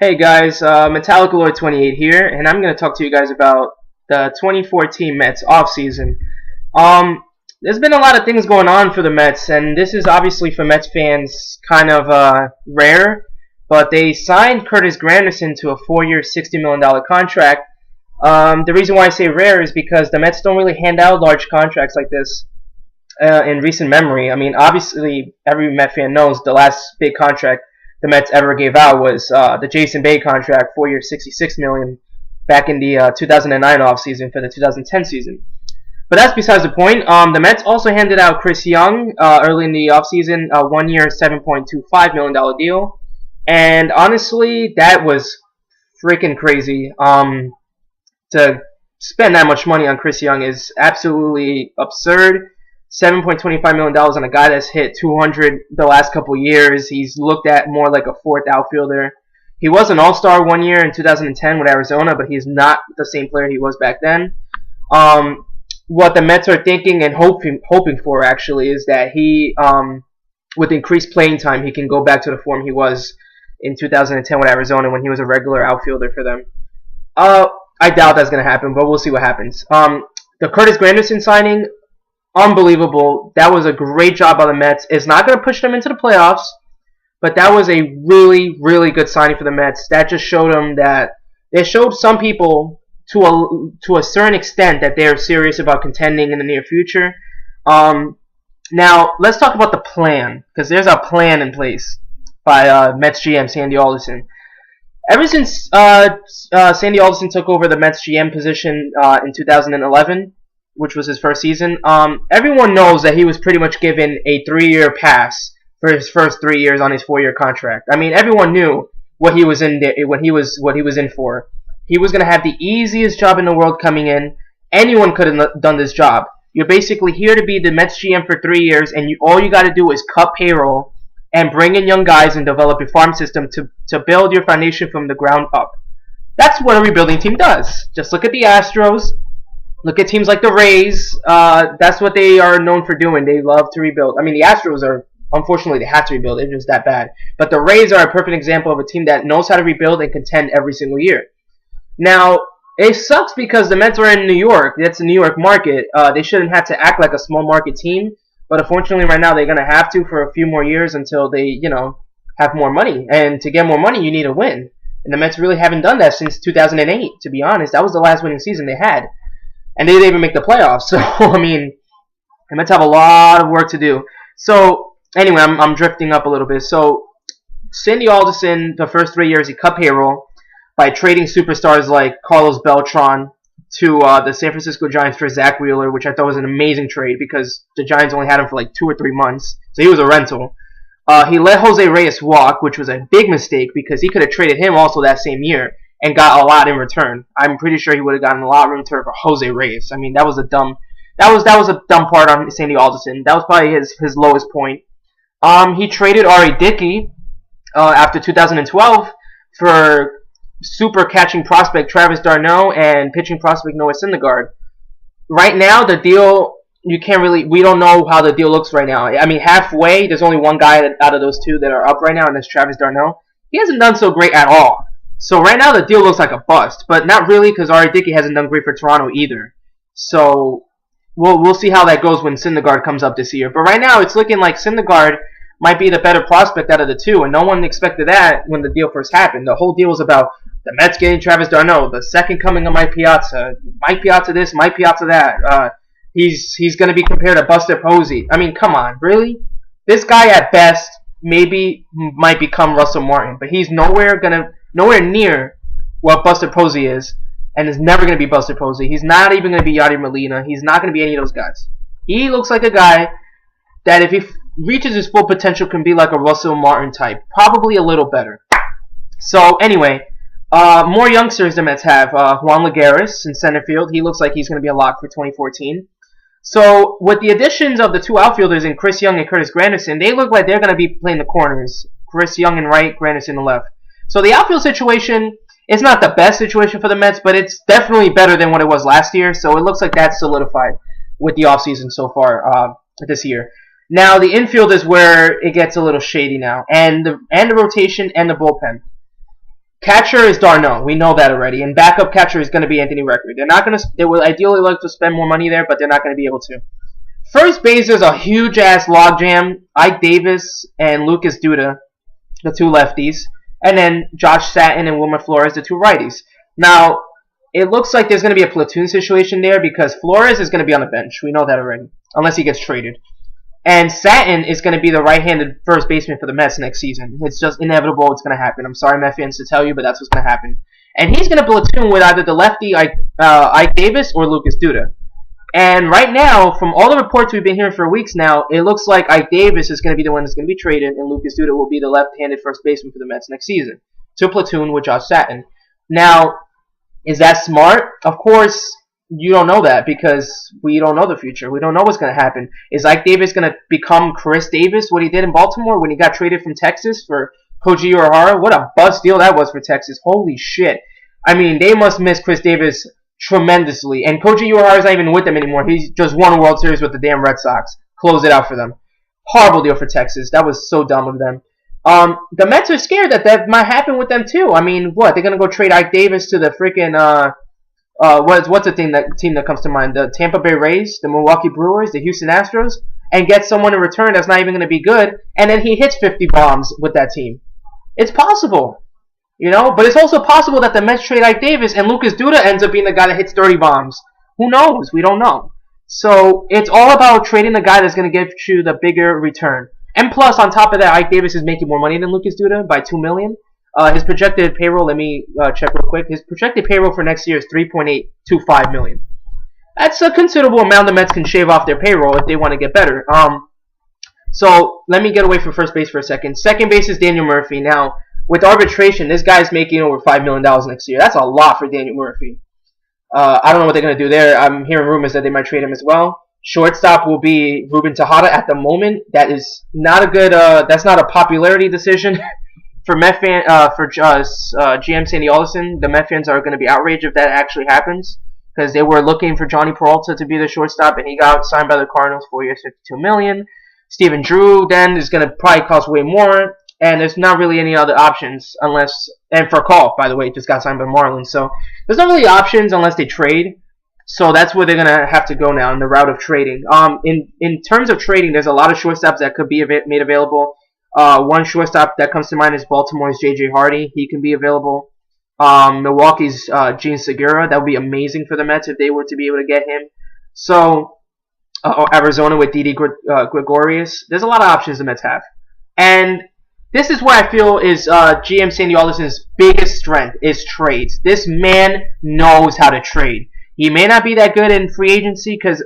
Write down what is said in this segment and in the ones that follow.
Hey guys, Metallica Lord 28 here, and I'm going to talk to you guys about the 2014 Mets offseason. There's been a lot of things going on for the Mets, and this is obviously for Mets fans kind of rare, but they signed Curtis Granderson to a 4-year, $60 million contract. The reason why I say rare is because the Mets don't really hand out large contracts like this in recent memory. I mean, obviously, every Met fan knows the last big contract the Mets ever gave out was the Jason Bay contract, 4 years, $66 million, back in the 2009 offseason for the 2010 season. But that's besides the point. The Mets also handed out Chris Young early in the offseason, a 1 year, $7.25 million deal. And honestly, that was freaking crazy. To spend that much money on Chris Young is absolutely absurd. $7.25 million on a guy that's hit 200 the last couple years. He's looked at more like a fourth outfielder. He was an all-star 1 year in 2010 with Arizona, but he's not the same player he was back then. What the Mets are thinking and hoping for, actually, is that he, with increased playing time, he can go back to the form he was in 2010 with Arizona when he was a regular outfielder for them. I doubt that's going to happen, but we'll see what happens. The Curtis Granderson signing, unbelievable. That was a great job by the Mets. It's not going to push them into the playoffs, but that was a really, really good signing for the Mets. That just showed them that they showed some people to a certain extent that they're serious about contending in the near future. Now, let's talk about the plan, because there's a plan in place by Mets GM Sandy Alderson. Ever since Sandy Alderson took over the Mets GM position in 2011, which was his first season, everyone knows that he was pretty much given a 3-year pass for his first 3 years on his 4-year contract. I mean, everyone knew what he was in there, what he was in for. He was going to have the easiest job in the world coming in. Anyone could have done this job. You're basically here to be the Mets GM for 3 years, and all you got to do is cut payroll and bring in young guys and develop your farm system to build your foundation from the ground up. That's what a rebuilding team does. Just look at the Astros. Look at teams like the Rays. That's what they are known for doing. They love to rebuild. I mean, the Astros are, unfortunately, they had to rebuild. They're just that bad. But the Rays are a perfect example of a team that knows how to rebuild and contend every single year. Now, it sucks because the Mets are in New York. That's the New York market. They shouldn't have to act like a small market team. But unfortunately, right now, they're going to have to for a few more years until they, have more money. And to get more money, you need a win. And the Mets really haven't done that since 2008, to be honest. That was the last winning season they had. And they didn't even make the playoffs. So, I mean, the Mets have a lot of work to do. So, anyway, I'm drifting up a little bit. So, Sandy Alderson, the first 3 years, he cut payroll by trading superstars like Carlos Beltran to the San Francisco Giants for Zach Wheeler, which I thought was an amazing trade because the Giants only had him for like 2 or 3 months. So, he was a rental. He let Jose Reyes walk, which was a big mistake because he could have traded him also that same year and got a lot in return. I'm pretty sure he would have gotten a lot in return for Jose Reyes. I mean, that was a dumb part on Sandy Alderson. That was probably his lowest point. He traded R.A. Dickey after 2012 for super catching prospect Travis d'Arnaud and pitching prospect Noah Syndergaard. Right now, the deal, we don't know how the deal looks right now. I mean, halfway, there's only one guy out of those two that are up right now, and that's Travis d'Arnaud. He hasn't done so great at all. So right now the deal looks like a bust, but not really because R.A. Dickey hasn't done great for Toronto either. So we'll see how that goes when Syndergaard comes up this year. But right now it's looking like Syndergaard might be the better prospect out of the two, and no one expected that when the deal first happened. The whole deal was about the Mets getting Travis d'Arnaud, the second coming of Mike Piazza this, Mike Piazza that. He's going to be compared to Buster Posey. I mean, come on, really? This guy at best might become Russell Martin, but he's nowhere near what Buster Posey is, and is never going to be Buster Posey. He's not even going to be Yadier Molina. He's not going to be any of those guys. He looks like a guy that if he reaches his full potential can be like a Russell Martin type. Probably a little better. So anyway, more youngsters the Mets have. Juan Lagares in center field. He looks like he's going to be a lock for 2014. So with the additions of the two outfielders in Chris Young and Curtis Granderson, they look like they're going to be playing the corners. Chris Young in right, Granderson in left. So the outfield situation is not the best situation for the Mets, but it's definitely better than what it was last year. So it looks like that's solidified with the offseason so far this year. Now the infield is where it gets a little shady now, and the rotation and the bullpen. Catcher is Darno. We know that already. And backup catcher is going to be Anthony Record. They're not going to. They would ideally like to spend more money there, but they're not going to be able to. First base is a huge ass logjam. Ike Davis and Lucas Duda, the two lefties, and then Josh Satin and Wilmer Flores, the two righties. Now, it looks like there's going to be a platoon situation there because Flores is going to be on the bench. We know that already, unless he gets traded. And Satin is going to be the right-handed first baseman for the Mets next season. It's just inevitable. It's going to happen. I'm sorry, Mets fans, to tell you, but that's what's going to happen. And he's going to platoon with either the lefty Ike Davis or Lucas Duda. And right now, from all the reports we've been hearing for weeks now, it looks like Ike Davis is going to be the one that's going to be traded, and Lucas Duda will be the left-handed first baseman for the Mets next season to platoon with Josh Satin. Now, is that smart? Of course, you don't know that because we don't know the future. We don't know what's going to happen. Is Ike Davis going to become Chris Davis, what he did in Baltimore when he got traded from Texas for Koji Uehara? What a bust deal that was for Texas. Holy shit. I mean, they must miss Chris Davis tremendously. And Koji Uehara is not even with them anymore. He's just won a World Series with the damn Red Sox. Close it out for them. Horrible deal for Texas. That was so dumb of them. The Mets are scared that that might happen with them too. I mean, what? They're going to go trade Ike Davis to the freaking... what's the team that comes to mind? The Tampa Bay Rays, the Milwaukee Brewers, the Houston Astros, and get someone in return that's not even going to be good, and then he hits 50 bombs with that team. It's possible, you know, but it's also possible that the Mets trade Ike Davis and Lucas Duda ends up being the guy that hits 30 bombs. Who knows? We don't know. So it's all about trading the guy that's going to give you the bigger return. And plus, on top of that, Ike Davis is making more money than Lucas Duda by $2 million. His projected payroll, let me check real quick. His projected payroll for next year is $3.825 million. That's a considerable amount the Mets can shave off their payroll if they want to get better. So let me get away from first base for a second. Second base is Daniel Murphy. Now, with arbitration, this guy's making over $5 million next year. That's a lot for Daniel Murphy. I don't know what they're going to do there. I'm hearing rumors that they might trade him as well. Shortstop will be Ruben Tejada at the moment. That is not a good. That's not a popularity decision. For GM Sandy Alderson, the Met fans are going to be outraged if that actually happens because they were looking for Johnny Peralta to be the shortstop, and he got signed by the Cardinals 4 years, $52 million. Steven Drew then is going to probably cost way more, and there's not really any other options unless. And for Call, by the way, just got signed by Marlins, so there's not really options unless they trade. So that's where they're going to have to go now in the route of trading. In terms of trading, there's a lot of shortstops that could be made available. One shortstop that comes to mind is Baltimore's J.J. Hardy. He can be available. Milwaukee's Gene Segura. That would be amazing for the Mets if they were to be able to get him. So, Arizona with Didi Gregorius. There's a lot of options the Mets have. And this is what I feel is GM Sandy Alderson's biggest strength is trades. This man knows how to trade. He may not be that good in free agency because,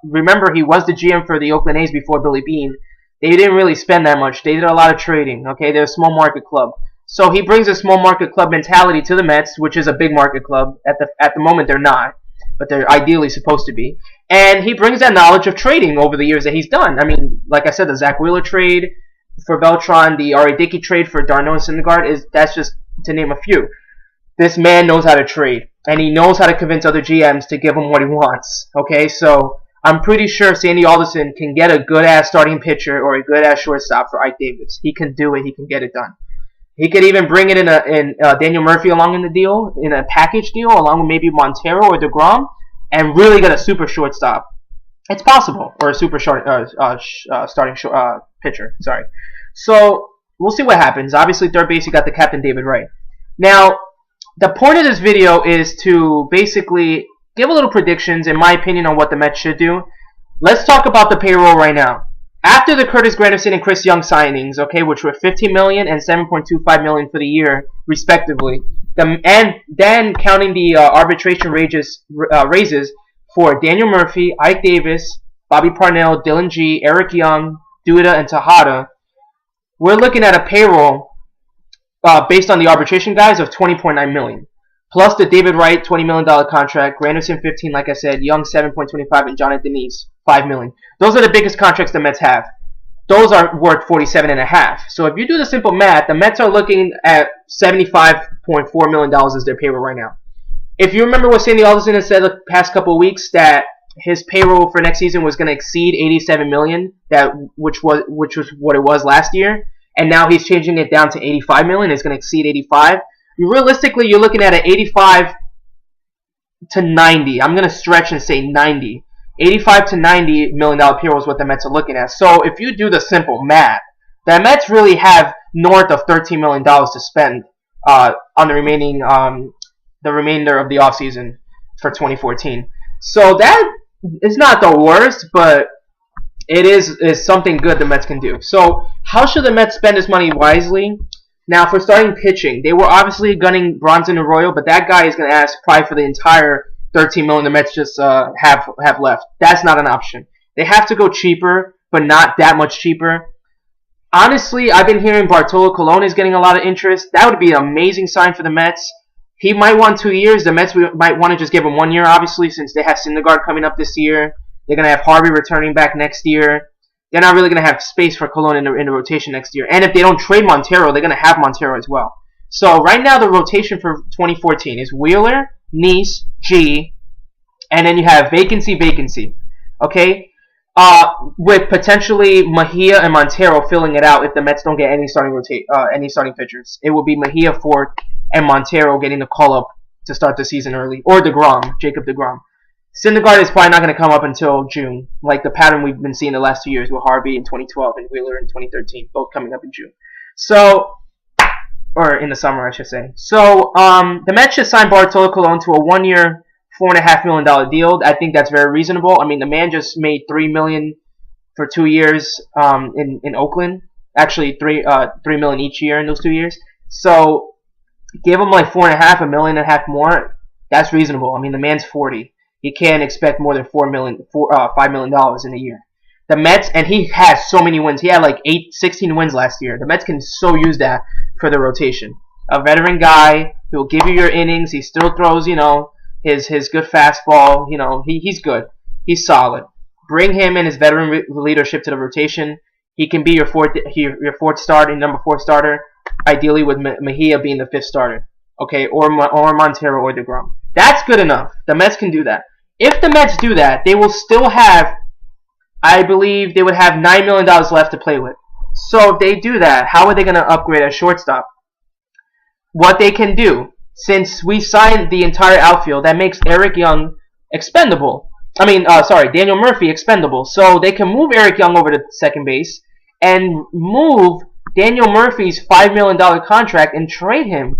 remember, he was the GM for the Oakland A's before Billy Beane. They didn't really spend that much. They did a lot of trading. Okay, they're a small market club. So he brings a small market club mentality to the Mets, which is a big market club. At the moment, they're not, but they're ideally supposed to be. And he brings that knowledge of trading over the years that he's done. I mean, like I said, the Zach Wheeler trade for Beltran, the R.A. Dickey trade for Darno and Syndergaard, that's just to name a few. This man knows how to trade, and he knows how to convince other GMs to give him what he wants. Okay, so I'm pretty sure Sandy Alderson can get a good-ass starting pitcher or a good-ass shortstop for Ike Davis. He can do it. He can get it done. He could even bring it in Daniel Murphy along in the deal, in a package deal, along with maybe Montero or DeGrom, and really get a super shortstop. It's possible, or a super starting pitcher. Sorry. So we'll see what happens. Obviously, third base, you got the captain David Wright. Now, the point of this video is to basically give a little predictions, in my opinion, on what the Mets should do. Let's talk about the payroll right now. After the Curtis Granderson and Chris Young signings, okay, which were $15 million and $7.25 million for the year, respectively, and then counting the arbitration raises for Daniel Murphy, Ike Davis, Bobby Parnell, Dylan G, Eric Young, Duda, and Tejada, we're looking at a payroll based on the arbitration guys of $20.9 million. Plus the David Wright $20 million contract, Granderson $15, like I said, Young $7.25, and Jonathan Denise $5 million. Those are the biggest contracts the Mets have. Those are worth $47.5. So if you do the simple math, the Mets are looking at $75.4 million as their payroll right now. If you remember what Sandy Alderson has said the past couple of weeks, that his payroll for next season was going to exceed $87 million, which was what it was last year, and now he's changing it down to $85 million. It's going to exceed $85. Realistically, you're looking at an 85 to 90. I'm going to stretch and say 90. 85 to 90 million dollar payroll is what the Mets are looking at. So if you do the simple math, the Mets really have north of $13 million to spend on the remainder of the offseason for 2014. So that is not the worst, but it is something good the Mets can do. So how should the Mets spend this money wisely? Now, for starting pitching, they were obviously gunning Bronson Arroyo, but that guy is going to ask probably for the entire $13 million the Mets just have left. That's not an option. They have to go cheaper, but not that much cheaper. Honestly, I've been hearing Bartolo Colon is getting a lot of interest. That would be an amazing sign for the Mets. He might want 2 years. The Mets might want to just give him 1 year, obviously, since they have Syndergaard coming up this year. They're going to have Harvey returning back next year. They're not really going to have space for Colon in the rotation next year. And if they don't trade Montero, they're going to have Montero as well. So right now the rotation for 2014 is Wheeler, Neese, G, and then you have vacancy. Okay? With potentially Mejia and Montero filling it out if the Mets don't get any starting pitchers. It will be Mejia, Ford, and Montero getting the call up to start the season early. Or Jacob deGrom. Syndergaard is probably not going to come up until June, like the pattern we've been seeing the last 2 years with Harvey in 2012 and Wheeler in 2013, both coming up in June. So, or in the summer, I should say. So, the Mets should sign Bartolo Colon to a 1 year, $4.5 million deal. I think that's very reasonable. I mean, the man just made $3 million for 2 years in Oakland. Actually, $3 million each year in those 2 years. So, give him like $4.5 million more. That's reasonable. I mean, the man's 40. He can't expect more than $5 million in a year. The Mets, and he has so many wins. He had like 16 wins last year. The Mets can so use that for the rotation. A veteran guy who will give you your innings. He still throws, his good fastball. He's good. He's solid. Bring him and his veteran leadership to the rotation. He can be your fourth starter, number 4 starter. Ideally with Mejia being the 5th starter. Okay, or Montero or deGrom. That's good enough. The Mets can do that. If the Mets do that, they will still have, I believe, they would have $9 million left to play with. So if they do that, how are they going to upgrade a shortstop? What they can do, since we signed the entire outfield, that makes Eric Young expendable. Daniel Murphy expendable. So they can move Eric Young over to second base and move Daniel Murphy's $5 million contract and trade him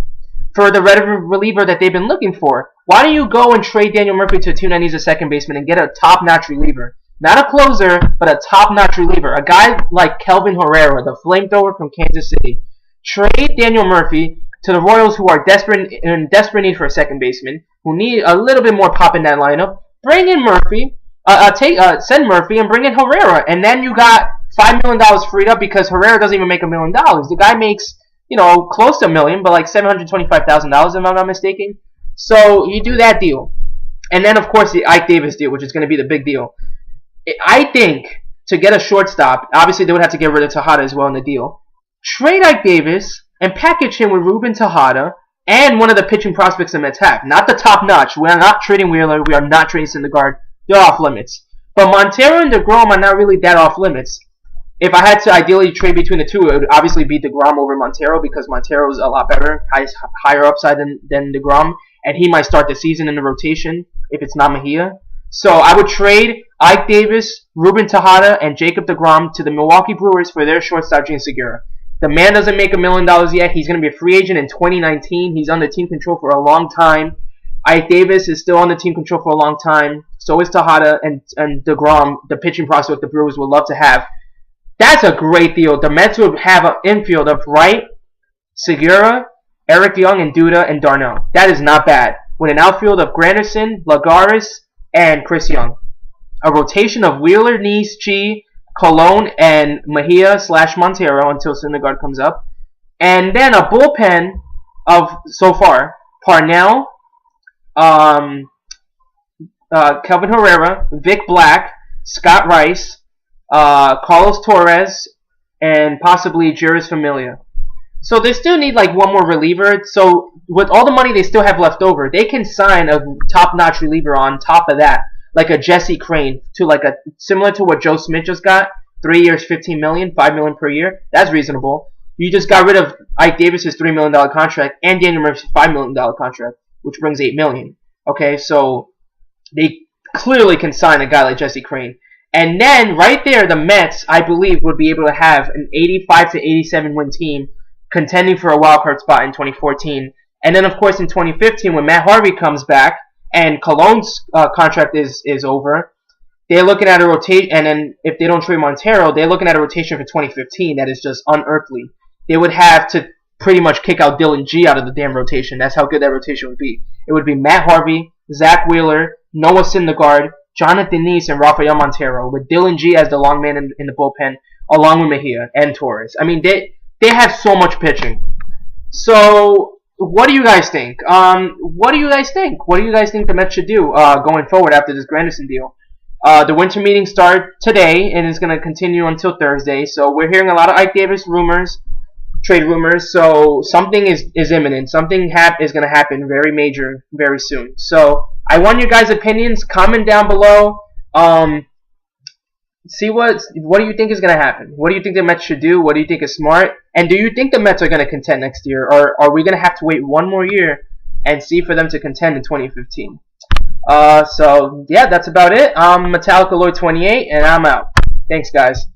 for the reliever that they've been looking for. Why don't you go and trade Daniel Murphy to a team that needs a second baseman and get a top-notch reliever? Not a closer, but a top-notch reliever. A guy like Kelvin Herrera, the flamethrower from Kansas City. Trade Daniel Murphy to the Royals, who are in desperate need for a second baseman, who need a little bit more pop in that lineup. Bring in Murphy, send Murphy, and bring in Herrera. And then you got $5 million freed up because Herrera doesn't even make $1 million. The guy makes, close to $1 million, but like $725,000 if I'm not mistaken. So you do that deal. And then, of course, the Ike Davis deal, which is going to be the big deal. I think to get a shortstop, obviously they would have to get rid of Tejada as well in the deal. Trade Ike Davis and package him with Ruben Tejada and one of the pitching prospects the Mets have. Not the top notch. We are not trading Wheeler. We are not trading Syndergaard. They're off limits. But Montero and deGrom are not really that off limits. If I had to ideally trade between the two, it would obviously be deGrom over Montero because Montero is a lot better, higher upside than deGrom, and he might start the season in the rotation if it's not Mejia. So I would trade Ike Davis, Ruben Tejada, and Jacob deGrom to the Milwaukee Brewers for their shortstop, Gene Segura. The man doesn't make $1 million yet. He's going to be a free agent in 2019. He's under team control for a long time. Ike Davis is still under team control for a long time. So is Tejada and deGrom, the pitching prospect the Brewers would love to have. That's a great deal. The Mets would have an infield of Wright, Segura, Eric Young, and Duda, and Darnell. That is not bad. With an outfield of Granderson, Lagares, and Chris Young. A rotation of Wheeler, Neese, G, Colon, and Mejia / Montero until Syndergaard comes up. And then a bullpen of, so far, Parnell, Kelvin Herrera, Vic Black, Scott Rice, Carlos Torres, and possibly Juris Familia. So they still need like one more reliever. So with all the money they still have left over, they can sign a top-notch reliever on top of that, like a Jesse Crane, to like a similar to what Joe Smith just got, 3 years, $15 million, $5 million per year. That's reasonable. You just got rid of Ike Davis's $3 million contract and Daniel Murphy's $5 million contract, which brings $8 million. Okay, so they clearly can sign a guy like Jesse Crane. And then right there, the Mets, I believe, would be able to have an 85 to 87 win team contending for a wild card spot in 2014. And then, of course, in 2015, when Matt Harvey comes back and Colon's contract is over, they're looking at a rotation. And then if they don't trade Montero, they're looking at a rotation for 2015 that is just unearthly. They would have to pretty much kick out Dylan G out of the damn rotation. That's how good that rotation would be. It would be Matt Harvey, Zach Wheeler, Noah Syndergaard, Jonathan Neese, and Rafael Montero, with Dylan G as the long man in the bullpen, along with Mejia and Torres. I mean, they have so much pitching. So, what do you guys think? What do you guys think the Mets should do going forward after this Granderson deal? The winter meetings start today and is going to continue until Thursday. So we're hearing a lot of Ike Davis rumors, trade rumors. So something is imminent. Something is going to happen very major very soon. So I want your guys' opinions. Comment down below. See what do you think is going to happen? What do you think the Mets should do? What do you think is smart? And do you think the Mets are going to contend next year, or are we going to have to wait one more year and see for them to contend in 2015? So yeah, that's about it. I'm Metallica Lloyd 28, and I'm out. Thanks, guys.